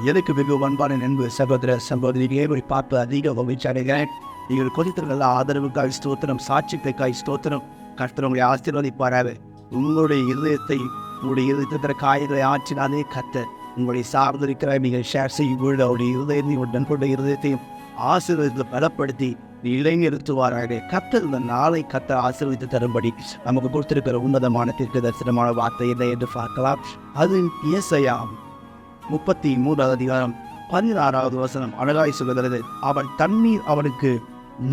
எனக்கு மிகவும் அன்பான நண்பு சகோதர சகோதரிகளே, ஒரு பார்ப்பு அதிக மகிழ்ச்சி அடைகிறேன். நீங்கள் கொடுத்திருக்கிற ஆதரவுக்காய் ஸ்தோத்திரம், சாட்சிகளுக்காய் ஸ்தோத்திரம். கர்த்தர் உங்களை ஆசீர்வதிப்பாராக. உங்களுடைய இருதயத்திற்கு காயங்களை ஆற்றினாலே கர்த்தர் உங்களை சார்ந்திருக்கிற நீங்கள் ஷேர் செய்யும்போது அவருடைய இருதயத்தையும் ஒரு நண்பருடைய இருதயத்தையும் ஆசீர்வதித்து பலப்படுத்தி இளைஞருத்துவாராக. கர்த்தர் இந்த நாளை கர்த்தர் ஆசீர்வதித்து தரும்படி நமக்கு கொடுத்திருக்கிற உன்னதமான தீர்க்க தரிசனமான வார்த்தை என்ன என்று பார்க்கலாம். அது ஏசாயா 33:16 வசனம் அழகாய் சொல்லுகிறது. அவன் தண்ணீர் அவனுக்கு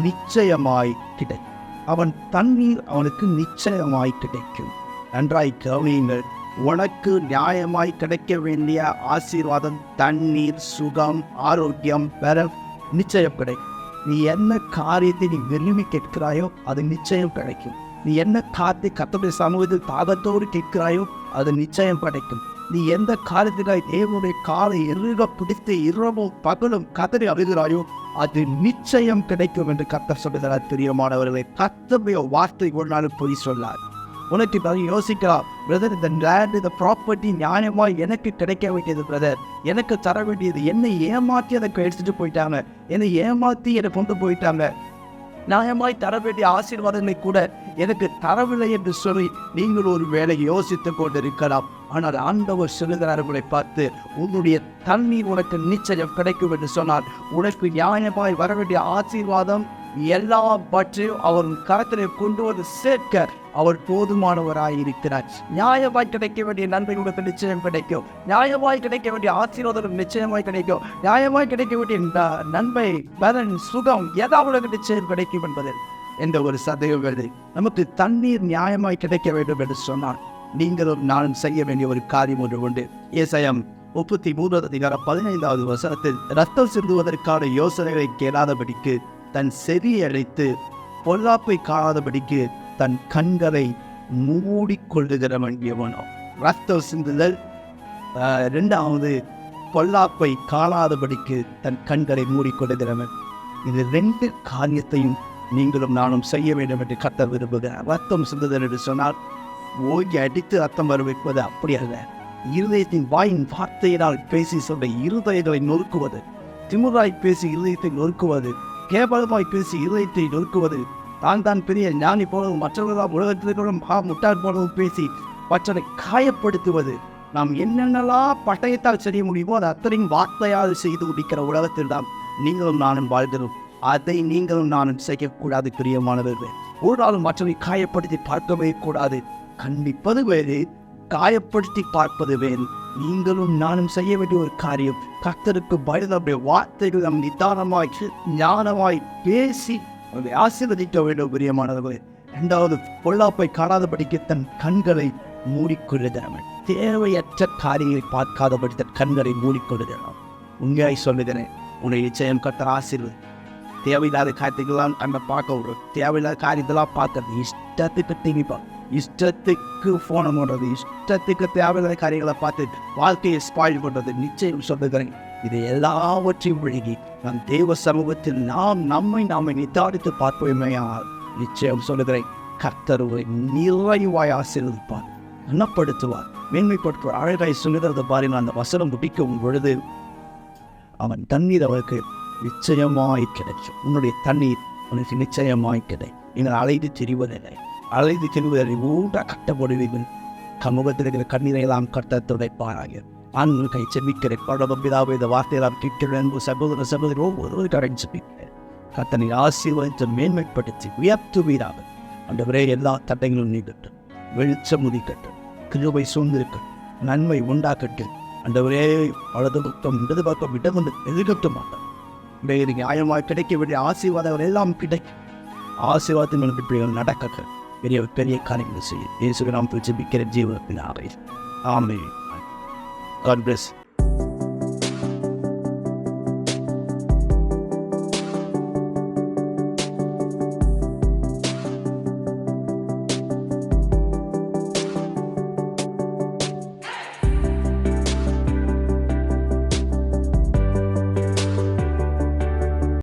நிச்சயமாய் கிடைக்கும். அவன் தண்ணீர் அவனுக்கு நிச்சயமாய் கிடைக்கும். நன்றாய் கவனியுங்கள். உனக்கு நியாயமாய் கிடைக்க வேண்டிய ஆசீர்வாதம், தண்ணீர், சுகம், ஆரோக்கியம் பெற நிச்சயம் கிடைக்கும். நீ என்ன காரியத்தை நீ விரும்பி கேட்கிறாயோ அது நிச்சயம் கிடைக்கும். நீ என்ன காரியத்தை கர்த்தருடைய சமூகத்தில் தாகத்தோடு கேட்கிறாயோ அது நிச்சயம் கிடைக்கும். நீ எந்த காரியத்திற்காக தேவனுடைய காலை எருக பிடித்து இரவும் பகலும் கதறி அழுகிறாயோ அது நிச்சயம் கிடைக்கும் என்று கர்த்தர் சொல்லுகிறார். பிரியமானவர்களை, கர்த்தருடைய வார்த்தை ஒரு நாள் பொய் சொல்லார். உனக்கு யோசிக்கலாம், பிரதர், இந்த லேண்ட், இந்த ப்ராப்பர்ட்டி நியாயமாக எனக்கு கிடைக்க வேண்டியது பிரதர், எனக்கு தர வேண்டியது, என்னை ஏமாற்றி அதை எடுத்துட்டு போயிட்டாங்க, என்னை ஏமாற்றி என்னை கொண்டு போயிட்டாங்க, நியாயமாய் தர வேண்டிய ஆசீர்வாதங்களை கூட எனக்கு தரவில்லை என்று சொல்லி நீங்கள் ஒரு வேலை யோசித்துக் கொண்டிருக்கலாம். ஆனால் ஆண்டவர் சொல்லுகிறார் உங்களை பார்த்து, உன்னுடைய தண்ணீர் உனக்கு நிச்சயம் கிடைக்கும் என்று சொன்னார். உனக்கு நியாயமாய் வர வேண்டிய ஆசீர்வாதம் எல்லாவற்றையும் அவர் கரத்திலே கொண்டு வந்து சேர்க்க அவர் போதுமானவராயிருக்கிறார். நியாயமாய் கிடைக்க வேண்டிய நன்மை உனக்கு நிச்சயம் கிடைக்கும். நியாயமாய் கிடைக்க வேண்டிய ஆசீர்வாதம் நிச்சயமாய் கிடைக்கும். நியாயமாய் கிடைக்க வேண்டிய நன்மை, பலன், சுகம் ஏதாவது நிச்சயம் கிடைக்கும் என்பதில் எந்த ஒரு சந்தேகம் இல்லை. நமக்கு தண்ணீர் நியாயமாய் கிடைக்க வேண்டும் என்று சொன்னால் நீங்களும் நானும் செய்ய வேண்டிய ஒரு காரியம் ஒன்று உண்டு. ஏசாயா 33:15 வசனத்தில் ரத்தம் சிந்துவதற்கான யோசனைகளை கேளாதபடிக்கு தன் செவியை அடைத்து பொல்லாப்பை காணாதபடிக்கு தன் கண்களை மூடிக்கொள்ளுகிறவன் எவனோ. ரத்தம் சிந்துதல், இரண்டாவது பொல்லாப்பை காணாதபடிக்கு தன் கண்களை மூடிக்கொள்ளுகிறவன். இது ரெண்டு காரியத்தையும் நீங்களும் நானும் செய்ய வேண்டும் என்று கர்த்தர் விரும்புகிறார். ரத்தம் சிந்துதல் என்று சொன்னால் ஓங்கி அடித்து ரத்தம் வர வைப்பது அப்படி அல்ல. இருதயத்தின் வாயின் வார்த்தையினால் பேசி சொல்ல இருதயங்களை நொறுக்குவது, திமுறாய் பேசி இருதயத்தை நொறுக்குவது, கேவலமாய் பேசி இருதயத்தை நொறுக்குவது, தான் பெரிய ஞானி போலவும் மற்றவர்களால் உலகத்திற்கு முட்டாள் போலவும் பேசி மற்றவரை காயப்படுத்துவது, நாம் என்னென்னலாம் பட்டயத்தால் செய்ய முடியுமோ அது அத்தனையும் வார்த்தையால் செய்து முடிக்கிற உலகத்தில் தான் நீங்களும் நானும் வாழ்கிறோம். அதை நீங்களும் நானும் செய்யக்கூடாது. பிரியமானவர்களே, ஒரு நாளும் மற்றவரை காயப்படுத்தி பார்க்கவே கூடாது. கண்டிப்பது வேறு, காயப்படுத்தி பார்ப்பது வேறு. நீங்களும் நானும் செய்ய வேண்டிய ஒரு காரியம், கர்த்தருக்கு பயந்த வார்த்தைகள் நம் நிதானமாய் ஞானமாய் பேசி அதை ஆசீர்வதிக்க வேண்டும். பிரியமானவர்களே, இரண்டாவது பொல்லாப்பை காணாதபடிக்கு தன் கண்களை மூடிக்கொள்ளுகிறான். தேவையற்ற காரியங்களை பார்க்காதபடி தன் கண்களை மூடிக்கொள்ளுகிறான். உண்மையாய் சொல்லுகிறேன், உன்னை நிச்சயம் கர்த்தர் ஆசீர்வதி. தேவையில்லாத காரியத்தைலாம் நம்ம பார்க்க விடும். தேவையில்லாத காரியத்தெல்லாம் பார்க்கறது, இஷ்டத்துக்கு டிவி இஷ்டத்துக்கு ஃபோனை போடுறது, இஷ்டத்துக்கு தேவையில்லாத காரியங்களை பார்த்து வாழ்க்கையை ஸ்பாயில் பண்ணுறது. நிச்சயம் சொல்லுகிறேன், இது எல்லாவற்றையும் விழுகி நம் தேவ சமூகத்தில் நம்மை நிதானித்து பார்ப்போமையால் நிச்சயம் சொல்லுகிறேன், கர்த்தர் ஒரு நிறைவாய் ஆசீர்வதிப்பார், குணப்படுத்துவார், மேன்மைப்படுத்துவார். அழகாய் சொல்லுகிறத பாருங்கள். அந்த வசனம் முடிக்கும் பொழுது அவன் தண்ணீர் அவருக்கு நிச்சயமாய் கிடைக்கும். உன்னுடைய தண்ணீர் உனக்கு நிச்சயமாய் கிடை. நீங்கள் அலைந்து திரிவதில்லை, அலைந்து திரிவதை ஊட்ட கட்டப்படுவீர்கள். சமூகத்தில் இருக்கிற கண்ணீரை எல்லாம் கர்த்தர் துடைப்பாராக. ஆண்கள் கை செபிக்கிற படபிதாவை இந்த வார்த்தையெல்லாம் கேட்கிறேன். சகோதர சகோதரி ஒவ்வொரு கரையும் செபிக்கிறேன். கர்த்தனை ஆசீர்வதித்து மேன்மைப்படுத்தி உயர்த்துவீராக. ஆண்டவரே, எல்லா தடைகளும் நீக்கட்டும், வெளிச்சம் உதிக்கட்டும், கிருபை சூழ்ந்திருக்கட்டும், நன்மை உண்டாக்கட்டும். ஆண்டவரே, வலது பக்கம் இடது பக்கம் இடமொன்று எதிர்கட்ட மாட்டோம். நியாயமாக கிடைக்க வேண்டிய ஆசீர்வாதங்கள் எல்லாம் கிடைக்கும். ஆசீர்வாதத்தின் பிள்ளைகள் நடக்க பெரிய பெரிய காரியங்கள் செய்யும். இயேசுவை நாம் ஜெபிக்கிற ஜீவனத்தின் ஆமென். God bless.